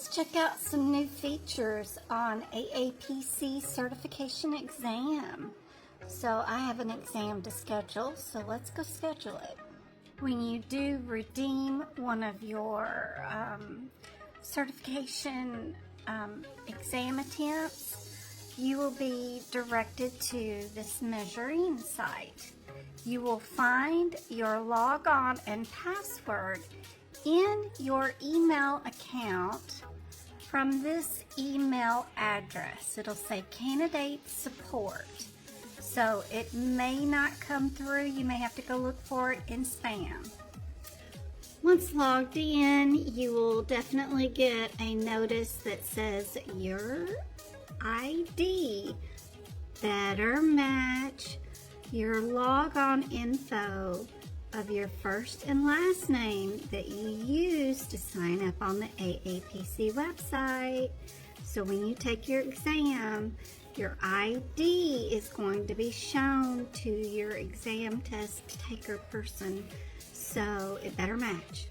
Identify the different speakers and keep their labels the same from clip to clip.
Speaker 1: Let's check out some new features on AAPC certification exam. So I have an exam to schedule, so let's go schedule it. When you do redeem one of your certification exam attempts, you will be directed to this measuring site. You will find your logon and password in your email account from this email address. It'll say candidate support. So it may not come through. You may have to go look for it in spam. Once logged in, you will definitely get a notice that says your ID better match your logon info of your first and last name that you use to sign up on the AAPC website. So when you take your exam, your ID is going to be shown to your exam test taker person, so it better match.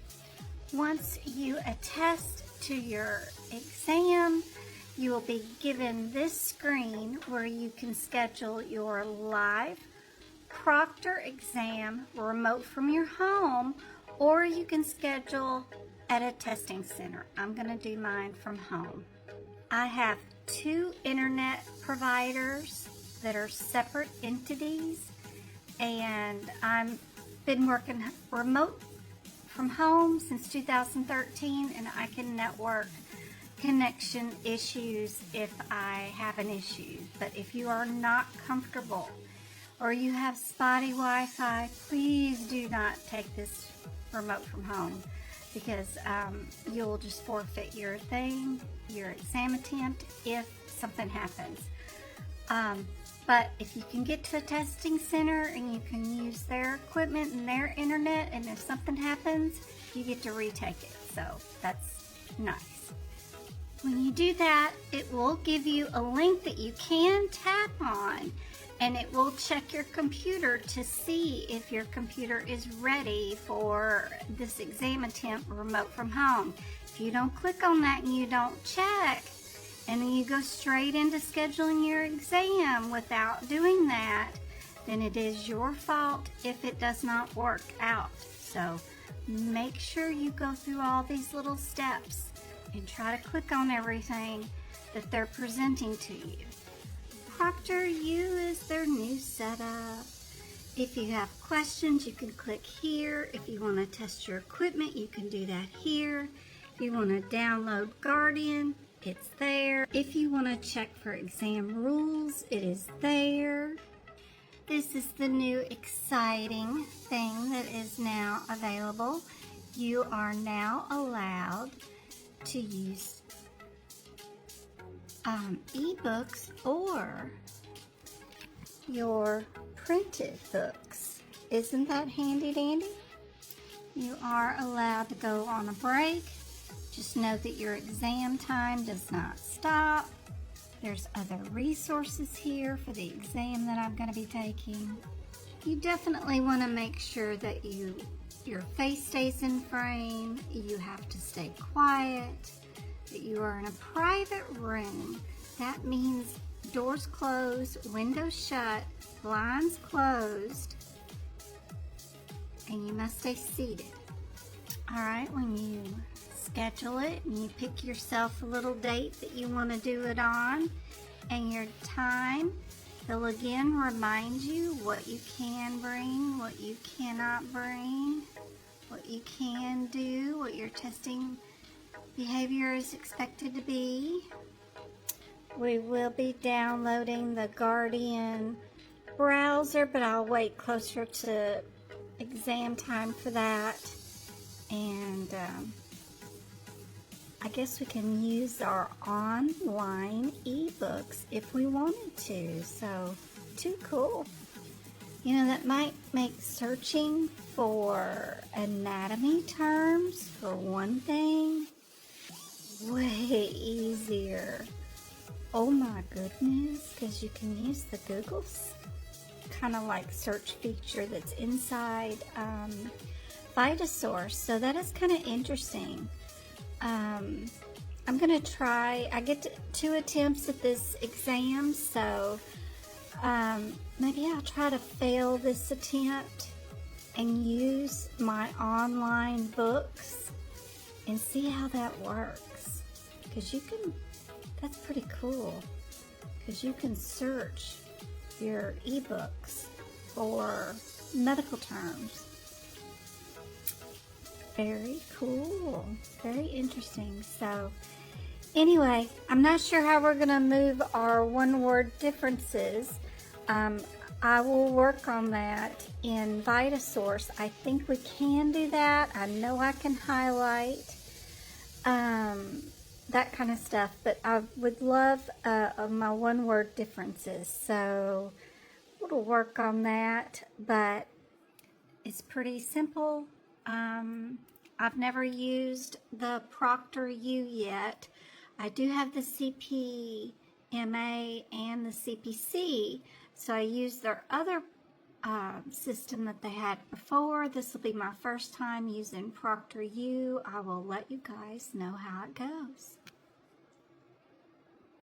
Speaker 1: Once you attest to your exam, you will be given this screen where you can schedule your live Proctor exam remote from your home, or you can schedule at a testing center. I'm going to do mine from home. I have 2 internet providers that are separate entities, and I've been working remote from home since 2013, and I can network connection issues if I have an issue. But if you are not comfortable or you have spotty Wi-Fi, please do not take this remote from home, because you'll just forfeit your exam attempt if something happens. But if you can get to a testing center and you can use their equipment and their internet, and if something happens, you get to retake it. So that's nice. When you do that, it will give you a link that you can tap on, and it will check your computer to see if your computer is ready for this exam attempt remote from home. If you don't click on that and you don't check, and then you go straight into scheduling your exam without doing that, then it is your fault if it does not work out. So make sure you go through all these little steps and try to click on everything that they're presenting to you. ProctorU is their new setup. If you have questions, you can click here. If you want to test your equipment, you can do that here. If you want to download Guardian, it's there. If you want to check for exam rules, it is there. This is the new exciting thing that is now available. You are now allowed to use ebooks or your printed books. Isn't that handy dandy? You are allowed to go on a break. Just note that your exam time does not stop. There's other resources here for the exam that I'm going to be taking. You definitely want to make sure that your face stays in frame. You have to stay quiet. That you are in a private room. That means doors closed, windows shut, blinds closed, and you must stay seated. Alright, when you schedule it and you pick yourself a little date that you want to do it on and your time, they'll again remind you what you can bring, what you cannot bring, what you can do, what your testing behavior is expected to be. We will be downloading the Guardian browser, but I'll wait closer to exam time for that. And I guess we can use our online ebooks if we wanted to. So, too cool. You know, that might make searching for anatomy terms, for one thing, way easier. Oh my goodness, because you can use the Google's kind of like search feature that's inside Vitasource. So that is kind of interesting. I'm gonna try, I get 2 attempts at this exam, so maybe I'll try to fail this attempt and use my online books and see how that works. Because you can, that's pretty cool, because you can search your ebooks for medical terms. Very cool, very interesting. So anyway, I'm not sure how we're gonna move our one-word differences. I will work on that in VitaSource. I think we can do that. I know I can highlight that kind of stuff, but I would love my one-word differences. So we'll work on that, but it's pretty simple. I've never used the ProctorU yet. I do have the CPMA and the CPC, so I used their other system that they had before. This will be my first time using ProctorU. I will let you guys know how it goes.